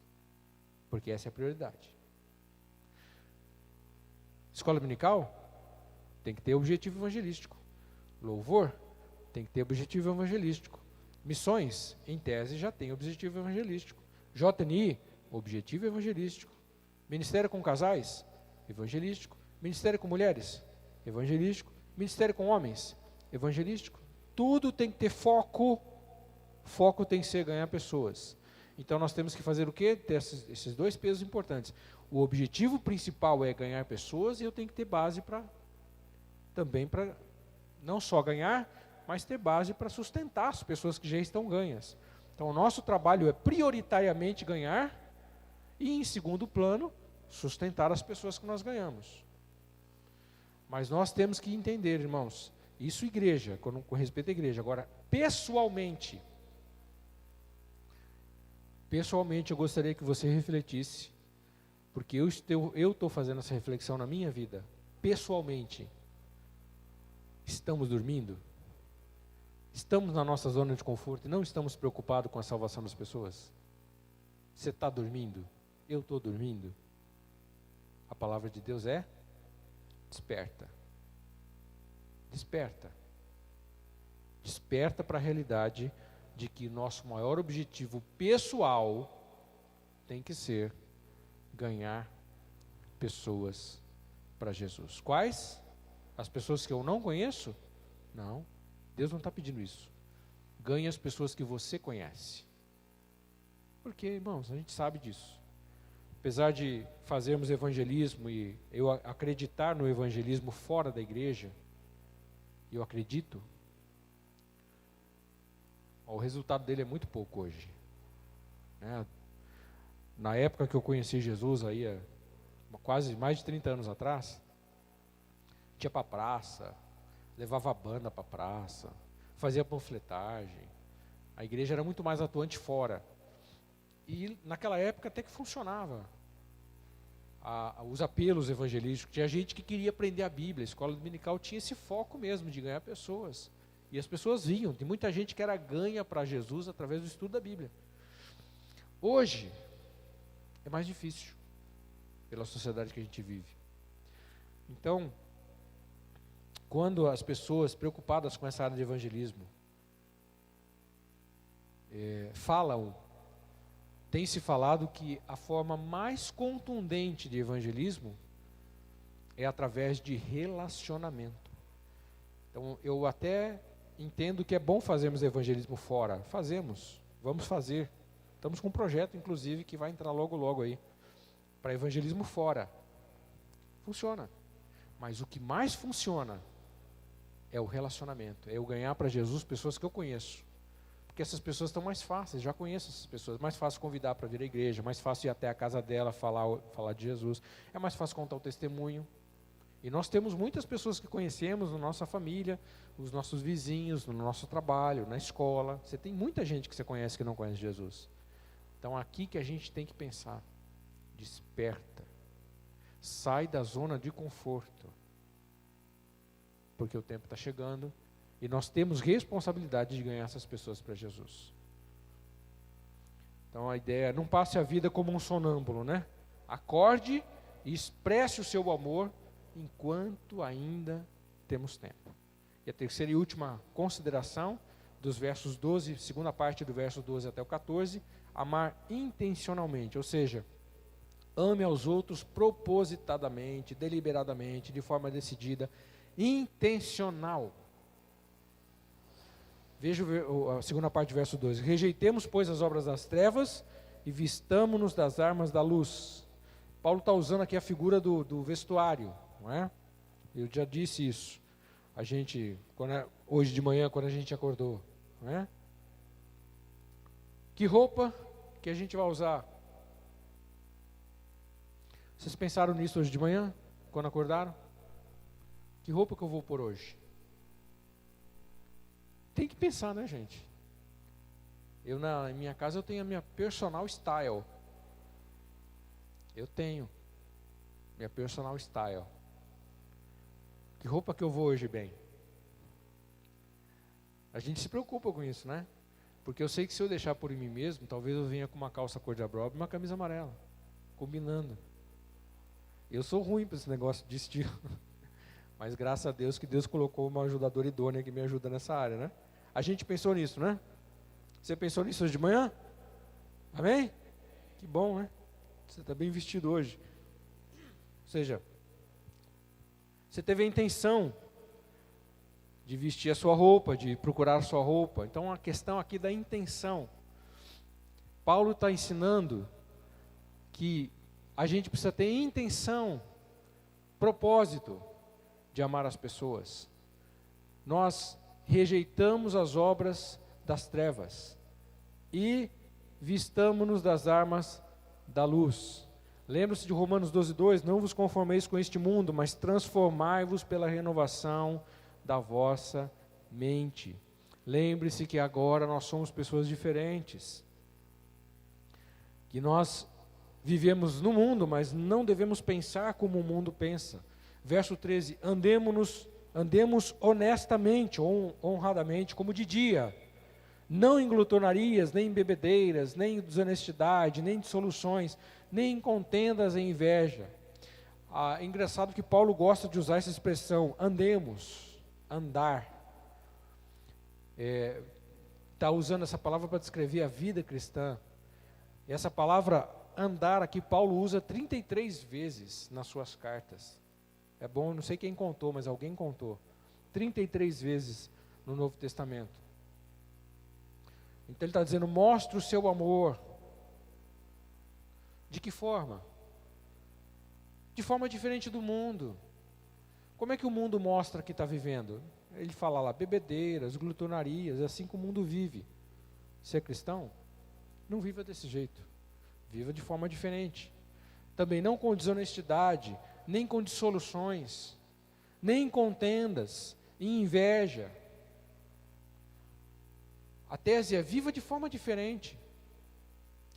porque essa é a prioridade. Escola dominical tem que ter objetivo evangelístico. Louvor tem que ter objetivo evangelístico. Missões, em tese, já tem objetivo evangelístico. JNI, objetivo evangelístico. Ministério com casais, evangelístico. Ministério com mulheres, evangelístico. Ministério com homens, evangelístico. Tudo tem que ter foco. Foco tem que ser ganhar pessoas. Então nós temos que fazer o quê? Ter esses dois pesos importantes. O objetivo principal é ganhar pessoas e eu tenho que ter base também para não só ganhar, mas ter base para sustentar as pessoas que já estão ganhas. Então o nosso trabalho é prioritariamente ganhar e em segundo plano sustentar as pessoas que nós ganhamos. Mas nós temos que entender, irmãos, isso igreja, com respeito à igreja. Agora, pessoalmente eu gostaria que você refletisse, porque eu estou fazendo essa reflexão na minha vida. Pessoalmente, estamos dormindo? Estamos na nossa zona de conforto e não estamos preocupados com a salvação das pessoas? Você está dormindo? Eu estou dormindo? A palavra de Deus é: desperta. Desperta. Desperta para a realidade de que nosso maior objetivo pessoal tem que ser ganhar pessoas para Jesus. Quais? As pessoas que eu não conheço? Não, Deus não está pedindo isso. Ganhe as pessoas que você conhece. Porque, irmãos, a gente sabe disso. Apesar de fazermos evangelismo e eu acreditar no evangelismo fora da igreja, eu acredito, o resultado dele é muito pouco hoje. Né? Na época que eu conheci Jesus, aí, quase mais de 30 anos atrás, tinha para praça, levava a banda para praça, fazia panfletagem. A igreja era muito mais atuante fora. E naquela época até que funcionava. Os apelos evangelísticos. Tinha gente que queria aprender a Bíblia. A escola dominical tinha esse foco mesmo de ganhar pessoas. E as pessoas vinham. Tem muita gente que era ganha para Jesus através do estudo da Bíblia. Hoje é mais difícil, pela sociedade que a gente vive. Então, quando as pessoas preocupadas com essa área de evangelismo falam, tem se falado que a forma mais contundente de evangelismo é através de relacionamento. Então, eu até entendo que é bom fazermos evangelismo fora. Fazemos, vamos fazer. Estamos com um projeto, inclusive, que vai entrar logo, logo aí, para evangelismo fora. Funciona. Mas o que mais funciona é o relacionamento. É eu ganhar para Jesus pessoas que eu conheço. Porque essas pessoas estão mais fáceis, já conheço essas pessoas. É mais fácil convidar para vir à igreja, mais fácil ir até a casa dela falar de Jesus. É mais fácil contar o testemunho. E nós temos muitas pessoas que conhecemos na nossa família, os nossos vizinhos, no nosso trabalho, na escola. Você tem muita gente que você conhece que não conhece Jesus. Então aqui que a gente tem que pensar. Desperta. Sai da zona de conforto. Porque o tempo está chegando. E nós temos responsabilidade de ganhar essas pessoas para Jesus. Então a ideia é, não passe a vida como um sonâmbulo, né? Acorde e expresse o seu amor enquanto ainda temos tempo. E a terceira e última consideração, dos versos 12, segunda parte do verso 12 até o 14, amar intencionalmente, ou seja, ame aos outros propositadamente, deliberadamente, de forma decidida, intencional. Veja a segunda parte do verso 12. Rejeitemos, pois, as obras das trevas e vistamo-nos das armas da luz. Paulo está usando aqui a figura do vestuário, não é? Eu já disse isso. A gente, hoje de manhã, quando a gente acordou, não é? Que roupa que a gente vai usar? Vocês pensaram nisso hoje de manhã, quando acordaram? Que roupa que eu vou pôr hoje? Tem que pensar, né, gente? Em minha casa eu tenho a minha personal style. Eu tenho minha personal style. Que roupa que eu vou hoje bem? A gente se preocupa com isso, né? Porque eu sei que se eu deixar por mim mesmo, talvez eu venha com uma calça cor de abóbora e uma camisa amarela, combinando. Eu sou ruim para esse negócio de estilo. Mas graças a Deus que Deus colocou uma ajudadora idônea que me ajuda nessa área, né? A gente pensou nisso, né? Você pensou nisso hoje de manhã? Amém? Que bom, né? Você está bem vestido hoje. Ou seja, você teve a intenção de vestir a sua roupa, de procurar a sua roupa. Então a questão aqui da intenção. Paulo está ensinando que a gente precisa ter intenção, propósito de amar as pessoas. Nós rejeitamos as obras das trevas e vistamo-nos das armas da luz. Lembre-se de Romanos 12:2, não vos conformeis com este mundo, mas transformai-vos pela renovação da vossa mente. Lembre-se que agora nós somos pessoas diferentes, que nós vivemos no mundo, mas não devemos pensar como o mundo pensa. Verso 13, andemos honestamente, honradamente, como de dia, não em glutonarias, nem em bebedeiras, nem em desonestidade, nem em dissoluções, nem em contendas e inveja. É engraçado que Paulo gosta de usar essa expressão, andemos, andar. Está usando essa palavra para descrever a vida cristã. E essa palavra andar aqui, Paulo usa 33 vezes nas suas cartas. É bom, não sei quem contou, mas alguém contou. 33 vezes no Novo Testamento. Então ele está dizendo, mostre o seu amor. De que forma? De forma diferente do mundo. Como é que o mundo mostra que está vivendo? Ele fala lá, bebedeiras, glutonarias, é assim que o mundo vive. Você é cristão? Não viva desse jeito. Viva de forma diferente. Também não com desonestidade, nem com dissoluções, nem contendas e inveja. A tese é viva de forma diferente.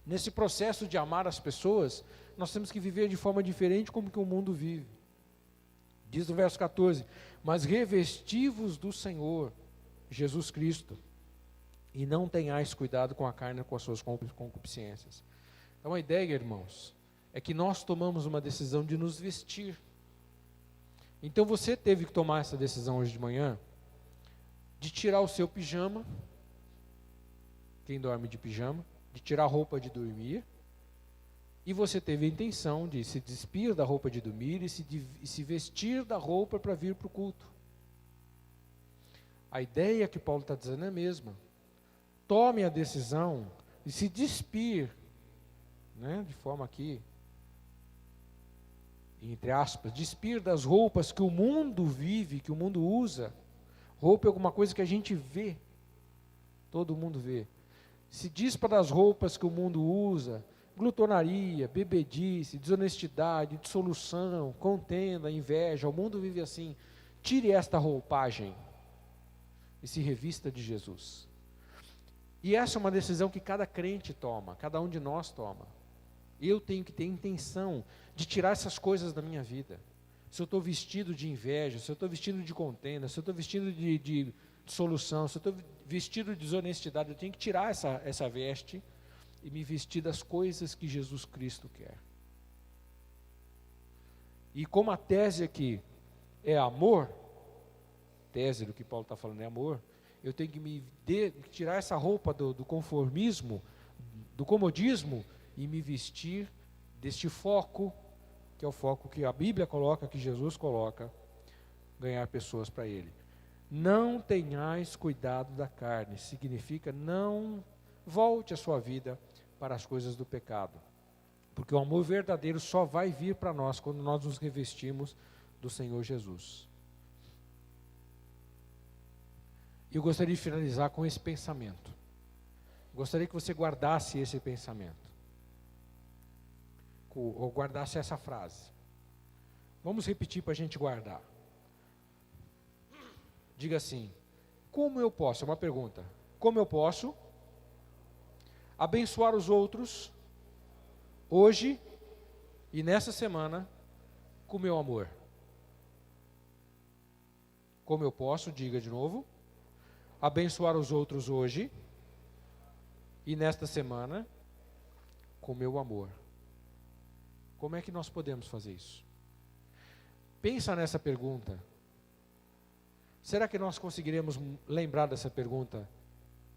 Nesse processo de amar as pessoas, nós temos que viver de forma diferente como que o mundo vive. Diz o verso 14, mas revesti-vos do Senhor, Jesus Cristo, e não tenhais cuidado com a carne e com as suas concupiscências. Então a ideia, irmãos, é que nós tomamos uma decisão de nos vestir. Então você teve que tomar essa decisão hoje de manhã, de tirar o seu pijama, quem dorme de pijama, de tirar a roupa de dormir, e você teve a intenção de se despir da roupa de dormir e se vestir da roupa para vir para o culto. A ideia que Paulo está dizendo é a mesma. Tome a decisão de se despir, né, de forma aqui, entre aspas, despir das roupas que o mundo vive, que o mundo usa. Roupa é alguma coisa que a gente vê, todo mundo vê. Se dispa das roupas que o mundo usa, glutonaria, bebedice, desonestidade, dissolução, contenda, inveja, o mundo vive assim. Tire esta roupagem e se revista de Jesus. E essa é uma decisão que cada crente toma, cada um de nós toma. Eu tenho que ter intenção de tirar essas coisas da minha vida. Se eu estou vestido de inveja, se eu estou vestido de contenda, se eu estou vestido de dissolução, se eu estou vestido de desonestidade, eu tenho que tirar essa veste e me vestir das coisas que Jesus Cristo quer. E como a tese aqui é amor, tese do que Paulo está falando é amor, eu tenho que tirar essa roupa do conformismo, do comodismo, e me vestir deste foco, que é o foco que a Bíblia coloca, que Jesus coloca, ganhar pessoas para Ele. Não tenhais cuidado da carne, significa não volte a sua vida para as coisas do pecado, porque o amor verdadeiro só vai vir para nós quando nós nos revestimos do Senhor Jesus. Eu gostaria de finalizar com esse pensamento. Gostaria que você guardasse esse pensamento, ou guardasse essa frase. Vamos repetir para a gente guardar. Diga assim, como eu posso, é uma pergunta, como eu posso abençoar os outros hoje e nessa semana com meu amor? Como eu posso, diga de novo, abençoar os outros hoje e nesta semana com meu amor? Como é que nós podemos fazer isso? Pensa nessa pergunta. Será que nós conseguiremos lembrar dessa pergunta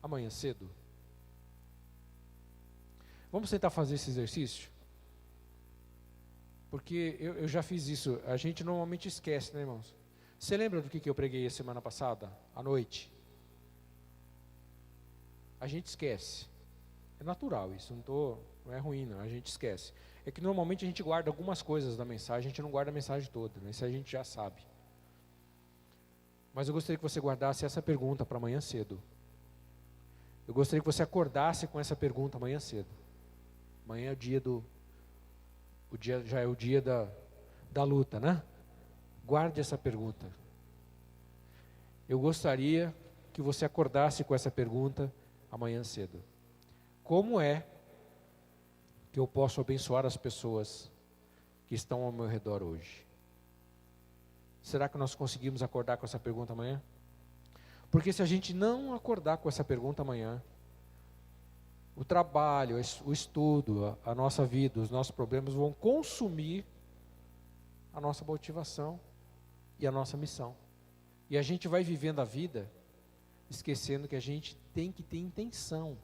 amanhã cedo? Vamos tentar fazer esse exercício? Porque eu já fiz isso. A gente normalmente esquece, né, irmãos? Você lembra do que eu preguei a semana passada, à noite? A gente esquece. É natural isso, não é ruim não, a gente esquece. É que normalmente a gente guarda algumas coisas da mensagem, a gente não guarda a mensagem toda, né? Isso a gente já sabe. Mas eu gostaria que você guardasse essa pergunta para amanhã cedo. Eu gostaria que você acordasse com essa pergunta amanhã cedo. Amanhã é o dia já é o dia da luta, né? Guarde essa pergunta. Eu gostaria que você acordasse com essa pergunta amanhã cedo. Como é que eu posso abençoar as pessoas que estão ao meu redor hoje? Será que nós conseguimos acordar com essa pergunta amanhã? Porque se a gente não acordar com essa pergunta amanhã, o trabalho, o estudo, a nossa vida, os nossos problemas vão consumir a nossa motivação e a nossa missão. E a gente vai vivendo a vida esquecendo que a gente tem que ter intenção.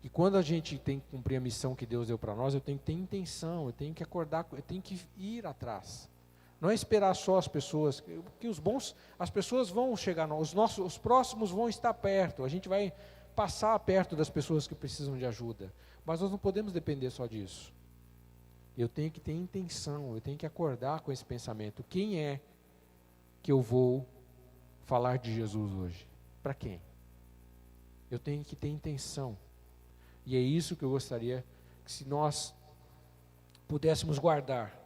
E quando a gente tem que cumprir a missão que Deus deu para nós, eu tenho que ter intenção, eu tenho que acordar, eu tenho que ir atrás. Não é esperar só as pessoas, porque as pessoas vão chegar, os próximos vão estar perto, a gente vai passar perto das pessoas que precisam de ajuda. Mas nós não podemos depender só disso. Eu tenho que ter intenção, eu tenho que acordar com esse pensamento. Quem é que eu vou falar de Jesus hoje? Para quem? Eu tenho que ter intenção. E é isso que eu gostaria que, se nós pudéssemos guardar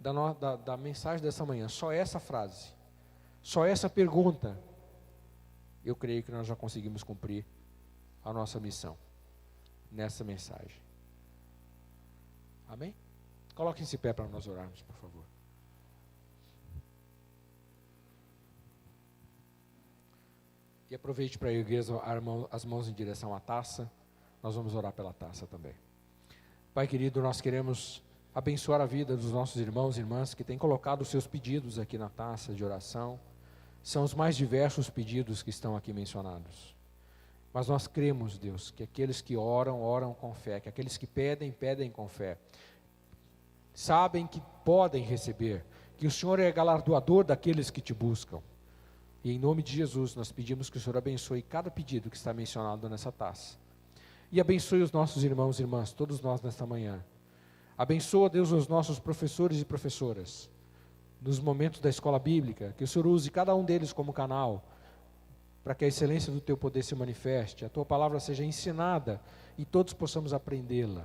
da mensagem dessa manhã, só essa frase, só essa pergunta, eu creio que nós já conseguimos cumprir a nossa missão nessa mensagem. Amém? Coloquem-se em pé para nós orarmos, por favor. E aproveite para erguer as mãos em direção à taça. Nós vamos orar pela taça também. Pai querido, nós queremos abençoar a vida dos nossos irmãos e irmãs que têm colocado os seus pedidos aqui na taça de oração. São os mais diversos pedidos que estão aqui mencionados. Mas nós cremos, Deus, que aqueles que oram, oram com fé, que aqueles que pedem, pedem com fé. Sabem que podem receber, que o Senhor é galardoador daqueles que te buscam. E em nome de Jesus, nós pedimos que o Senhor abençoe cada pedido que está mencionado nessa taça. E abençoe os nossos irmãos e irmãs, todos nós nesta manhã. Abençoa, Deus, os nossos professores e professoras, nos momentos da escola bíblica, que o Senhor use cada um deles como canal, para que a excelência do Teu poder se manifeste, a Tua palavra seja ensinada e todos possamos aprendê-la.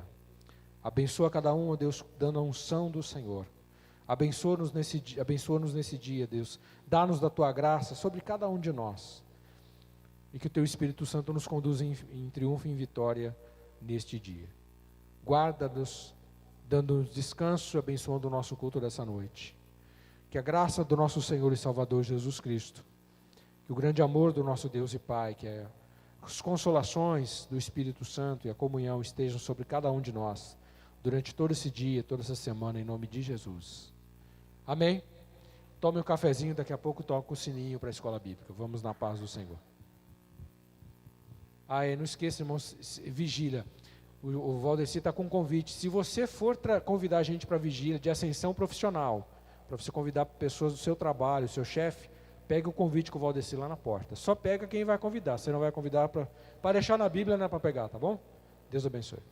Abençoa cada um, ó Deus, dando a unção do Senhor. Abençoa-nos nesse dia, Deus. Dá-nos da Tua graça sobre cada um de nós. E que o Teu Espírito Santo nos conduza em triunfo e em vitória neste dia. Guarda-nos, dando-nos descanso e abençoando o nosso culto dessa noite. Que a graça do nosso Senhor e Salvador Jesus Cristo, que o grande amor do nosso Deus e Pai, que as consolações do Espírito Santo e a comunhão estejam sobre cada um de nós, durante todo esse dia, toda essa semana, em nome de Jesus. Amém? Tome um cafezinho, daqui a pouco toca o sininho para a escola bíblica. Vamos na paz do Senhor. Não esqueça, irmãos, vigília. O Valdeci está com um convite. Se você for convidar a gente para vigília de ascensão profissional, para você convidar pessoas do seu trabalho, seu chefe, pega o convite com o Valdeci lá na porta. Só pega quem vai convidar. Você não vai convidar para deixar na Bíblia, não é para pegar, tá bom? Deus abençoe.